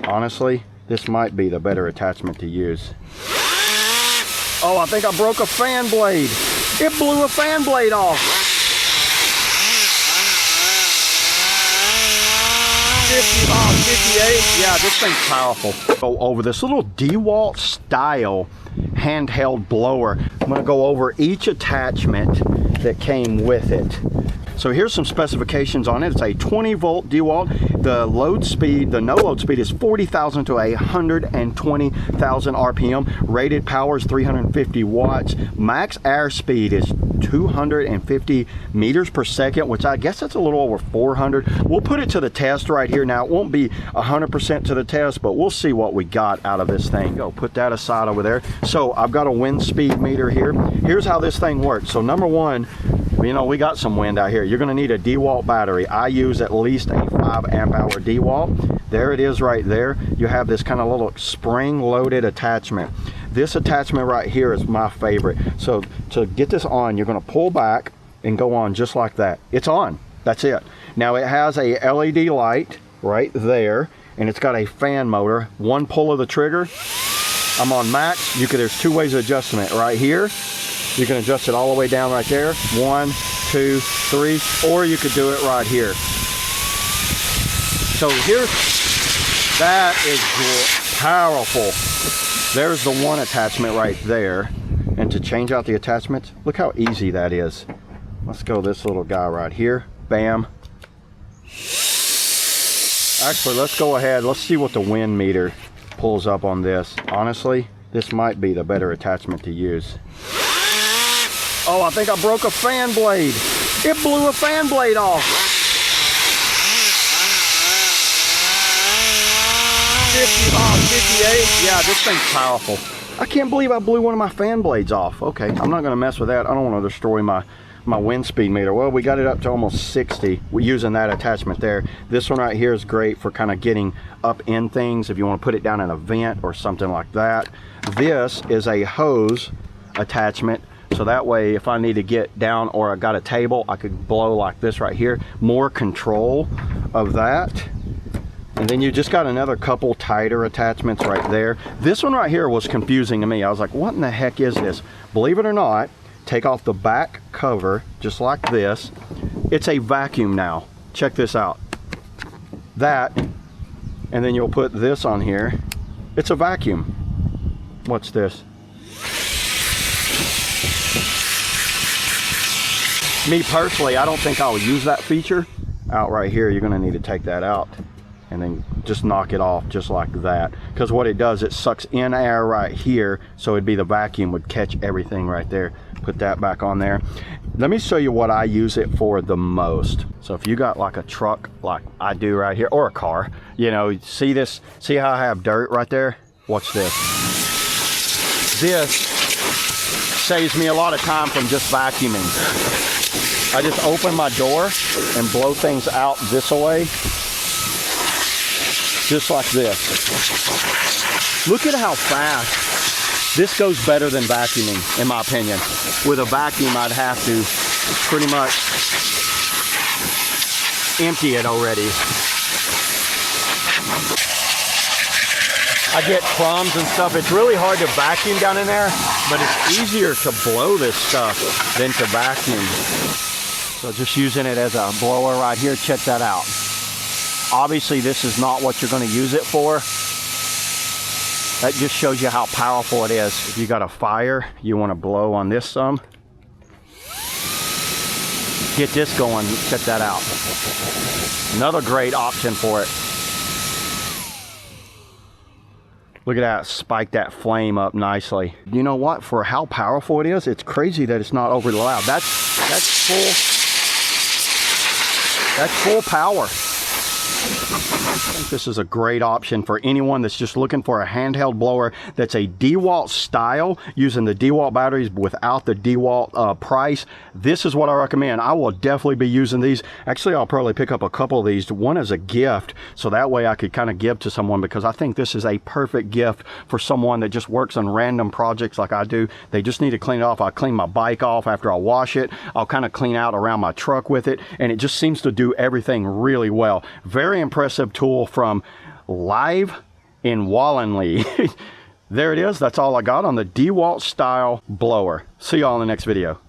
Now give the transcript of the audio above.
Honestly, this might be the better attachment to use. Oh, I think I broke a fan blade. It blew a fan blade off. 58. Yeah, this thing's powerful. Go over this little Dewalt style handheld blower. I'm going to go over each attachment that came with it. So here's some specifications on it. It's a 20 volt Dewalt. The load speed, the no load speed is 40,000 to 120,000 RPM. Rated power is 350 watts. Max air speed is 250 meters per second, which I guess that's a little over 400. We'll put it to the test right here. Now, it won't be 100% to the test, but we'll see what we got out of this thing. Go put that aside over there. So I've got a wind speed meter here. Here's how this thing works. So number one, you know, we got some wind out here. You're going to need a Dewalt battery. I use at least a 5 amp hour Dewalt. There it is right there. You have this kind of little spring loaded attachment. This attachment right here is my favorite. So to get this on, you're going to pull back and go on just like that. It's on. That's it. Now it has a LED light right there, and it's got a fan motor. One pull of the trigger. I'm on max. There's two ways of adjustment. Right here, you can adjust it all the way down right there. 1, 2, 3, or you could do it right here. So here, that is powerful. There's the one attachment right there. And to change out the attachments, look how easy that is. Let's go this little guy right here. Bam. Actually, let's go ahead. Let's see what the wind meter pulls up on this. Honestly, this might be the better attachment to use. Oh, I think I broke a fan blade. It blew a fan blade off. 58. Yeah, this thing's powerful. I can't believe I blew one of my fan blades off. Okay, I'm not gonna mess with that. I don't want to destroy my wind speed meter. Well, we got it up to almost 60. We're using that attachment there. This one right here is great for kind of getting up in things if you want to put it down in a vent or something like that. This is a hose attachment. So that way, if I need to get down or I got a table, I could blow like this right here. More control of that. And then you just got another couple tighter attachments right there. This one right here was confusing to me. I was like, what in the heck is this? Believe it or not, take off the back cover, just like this. It's a vacuum now. Check this out. That, and then you'll put this on here. It's a vacuum. What's this? Me personally, I don't think I'll use that feature. Out right here, you're gonna need to take that out and then just knock it off just like that. Because what it does, it sucks in air right here, so it'd be the vacuum would catch everything right there. Put that back on there. Let me show you what I use it for the most. So if you got like a truck like I do right here, or a car, you know, see this, see how I have dirt right there? Watch this. This saves me a lot of time from just vacuuming. I just open my door and blow things out this way. Just like this. Look at how fast. This goes better than vacuuming, in my opinion. With a vacuum, I'd have to pretty much empty it already. I get crumbs and stuff. It's really hard to vacuum down in there, but it's easier to blow this stuff than to vacuum. So just using it as a blower right here, check that out. Obviously, this is not what you're going to use it for. That just shows you how powerful it is. If you got a fire, you want to blow on this some. Get this going, check that out. Another great option for it. Look at that, spike that flame up nicely. You know what, for how powerful it is, it's crazy that it's not overly loud. That's full power. I think this is a great option for anyone that's just looking for a handheld blower that's a Dewalt style, using the Dewalt batteries without the Dewalt price. This is what I recommend. I will definitely be using these. Actually, I'll probably pick up a couple of these, one as a gift, so that way I could kind of give to someone, because I think this is a perfect gift for someone that just works on random projects like I do. They just need to clean it off. I clean my bike off after I wash it. I'll kind of clean out around my truck with it, and it just seems to do everything really well. Very impressive tool from LIVOWALNY. in Wallenly. There it is. That's all I got on the Dewalt style blower. See y'all in the next video.